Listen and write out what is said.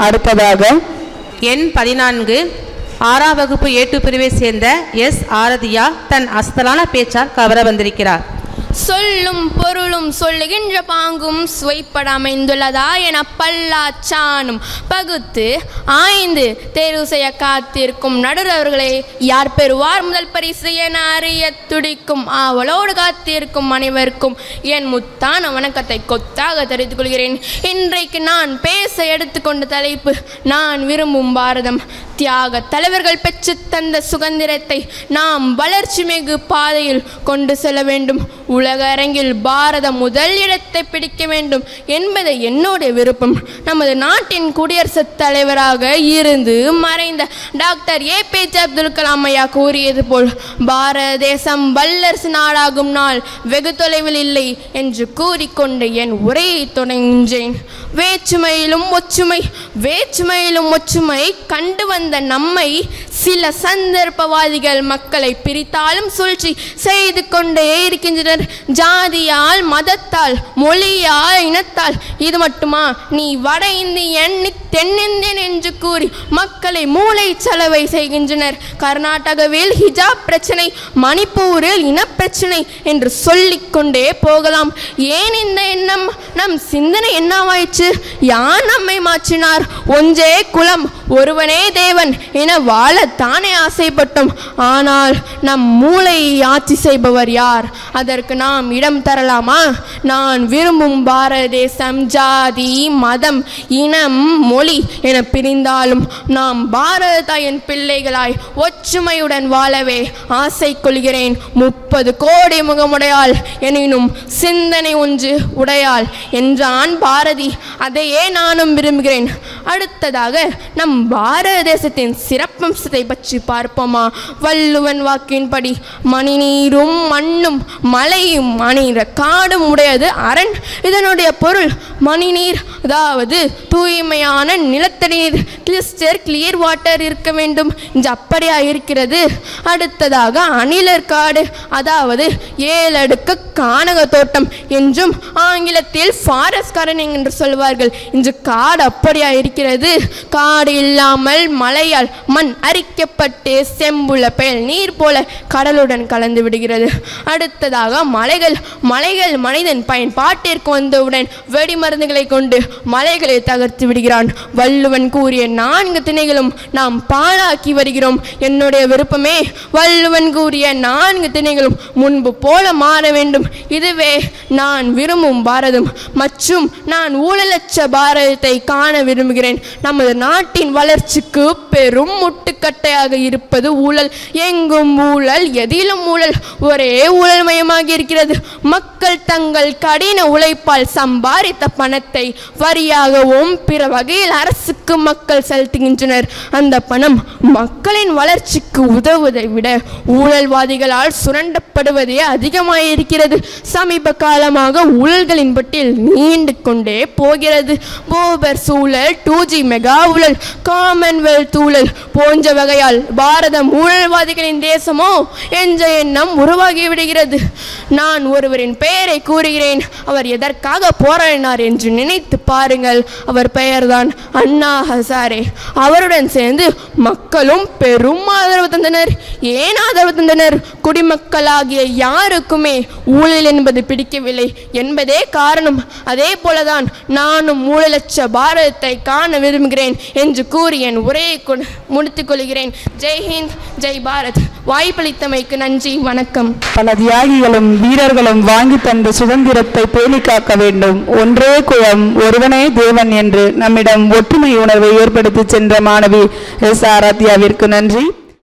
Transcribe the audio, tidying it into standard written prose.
அடுத்ததாக எண் 14 6ஆம் வகுப்பு ஏட்டு பிரிவை சேர்ந்த எஸ் ஆரதியா தன் அஸ்தலான பேச்சால் கவர வந்திருக்கிறார். சொல்லும் பொருளும் சொல்லுகின்ற பாங்கும் சுவைப்பட அமைந்துள்ளதா என பல்லாச்சானும் பகுத்து ஆய்ந்து தேர்வு செய்ய காத்திருக்கும் நடுவர்களே, யார் பெறுவார் முதல் பரிசு என அறிய துடிக்கும் ஆவலோடு காத்திருக்கும் அனைவருக்கும் என் முத்தான வணக்கத்தை கொத்தாக தெரிவித்துக் கொள்கிறேன். இன்றைக்கு நான் பேச எடுத்துக்கொண்ட தலைப்பு நான் விரும்பும் பாரதம். தியாக தலைவர்கள் பெற்று தந்த சுதந்திரத்தை நாம் வளர்ச்சி மிகு பாதையில் கொண்டு செல்ல வேண்டும். உலக அரங்கில் பாரதம் முதல் இடத்தை பிடிக்க வேண்டும் என்பது என்னுடைய விருப்பம். நமது நாட்டின் குடியரசுத் தலைவராக இருந்து மறைந்த டாக்டர் ஏபிஜே அப்துல் கலாம் ஐயா கூறியது போல் பாரத தேசம் வல்லரசு நாடாகும் நாள் வெகு தொலைவில் இல்லை என்று கூறிக்கொண்டு என் உரையை தொடங்கினேன். வேற்றுமையிலும் ஒற்றுமை, வேற்றுமையிலும் ஒற்றுமை கண்டு வந்த நம்மை சில சந்தர்ப்பவாதிகள் மக்களை பிரித்தாலும் சூழ்ச்சி செய்து கொண்டே இருக்கின்றனர். ஜாதியால், மதத்தால், மொழியால், இனத்தால். இது மட்டுமா, நீ வட இந்தியன், நீ தென்னிந்தியன் என்று கூறி மக்களை மூளை செலவை செய்கின்றனர். கர்நாடகாவில் ஹிஜாப் பிரச்சனை, மணிப்பூரில் இனப்பிரச்சனை என்று சொல்லிக்கொண்டே போகலாம். ஏன் இந்த எண்ணம்? நம் சிந்தனை என்னவாயிற்று? யார் நம்மை மாற்றினார்? ஒன்றே குலம், ஒருவனே தேவன் என வாழத்தானே ஆசைப்பட்டோம். ஆனால் நம் மூளையை ஆட்சி செய்பவர் யார்? அதற்கு நாம் இடம் தரலாமா? நான் விரும்பும் பாரத தேசம் ஜாதி, மதம், இனம், மொழி என பிரிந்தாலும் நாம் பாரத தாயின் பிள்ளைகளாய் ஒற்றுமையுடன் வாழவே ஆசை கொள்கிறேன். 30 கோடி முகமுடையாள் எனினும் சிந்தனை ஒன்று உடையாள் என்றான் பாரதி. அதையே நானும் விரும்புகிறேன். அடுத்ததாக நம் பாரத தேசத்தின் சிறப்பம்சத்தை பற்றி பார்ப்போமா? வள்ளுவன் வாக்கின்படி மணி நீரும் மண்ணும் மலையும் அணிந்த காடும் உடையது அரண். இதனுடைய பொருள் மணி நீர், அதாவது தூய்மையான நிலத்தடி நீர், கிளியர் வாட்டர் இருக்க வேண்டும் என்று அப்படியா இருக்கிறது. அடுத்ததாக அணிலர் காடு, அதாவது 7 அடுக்கு கானக தோட்டம் என்றும் ஆங்கிலத்தில் ஃபாரஸ்ட் கார்டனிங் என்று சொல்வார்கள். இன்று காடு அப்படியா இருக்கிறது. காடு இல்லாமல் மழையால் மண் அரிக்கப்பட்டு செம்புல பெயல் நீர் போல கடலுடன் கலந்து விடுகிறது. அடுத்ததாக மலைகள் மனிதன் பயன்பாட்டிற்கு வந்தவுடன் வெடிமருந்துகளை கொண்டு மலைகளை தகர்த்து விடுகிறான். வள்ளுவன் கூறிய 4 திணைகளும் நாம் பாழாக்கி வருகிறோம். என்னுடைய விருப்பமே வள்ளுவன் கூறிய 4 திணைகளும் முன்பு போல மாற வேண்டும். இதுவே நான் விரும்பும் பாரதம். மற்றும் நான் ஊழலற்ற பாரதத்தை காண விரும்புகிறேன். நமது நாட்டின் வளர்ச்சிக்கு பெரும் முட்டுக்கட்டையாக இருப்பது ஊழல். எங்கும் ஊழல், எதிலும் ஊழல், ஒரே ஊழல் மயமாக இருக்கிறது. மக்கள் தங்கள் கடின உழைப்பால் சம்பாதித்த பணத்தை வரியாகவும் பிற வகையில் அரசுக்கு மக்கள் செலுத்துகின்றனர். அந்த பணம் மக்களின் வளர்ச்சிக்கு உதவுவதை விட ஊழல்வாதிகளால் சுரண்டப்படுவதே அதிகமாயிருக்கிறது. சமீப காலமாக ஊழல்களின் பட்டியல் நீண்டு கொண்டே போகிறது. போபர் ஊழல், 2G மெகா ஊழல், காமன்வெல்த் ஊழல் போன்ற வகையால் பாரதம் ஊழல்வாதிகளின் தேசமோ என்ற எண்ணம் உருவாகிவிடுகிறது. நான் ஒருவரின் பெயரை கூறுகிறேன். அவர் எதற்காக போராடினார் என்று நினைத்து பாருங்கள். அவர் பெயர்தான் அண்ணா ஹசாரே. அவருடன் சேர்ந்து மக்களும் பெரும் ஆதரவு தந்தனர். ஏன் ஆதரவு தந்தனர்? குடிமக்களாகிய யாருக்குமே ஊழல் என்பது பிடிக்கவில்லை என்பதே காரணம். அதே போலதான் நானும் ஊழலற்ற பாரதத்தை காண விரும்புகிறேன் என்று கூறி என் உரையை முடித்துக் கொள்கிறேன். ஜெய் ஹிந்த், ஜெய் பாரத். வாய்ப்பளித்தமைக்கு நன்றி, வணக்கம். பல தியாகிகளும் வீரர்களும் வாங்கி தந்த சுதந்திரத்தை பேணி காக்க வேண்டும். ஒன்றே குலம், ஒருவனே தேவன் என்று நம்மிடம் ஒற்றுமை உணர்வை ஏற்படுத்தி சென்ற மாணவி எஸ் ஆராத்யாவிற்கு நன்றி.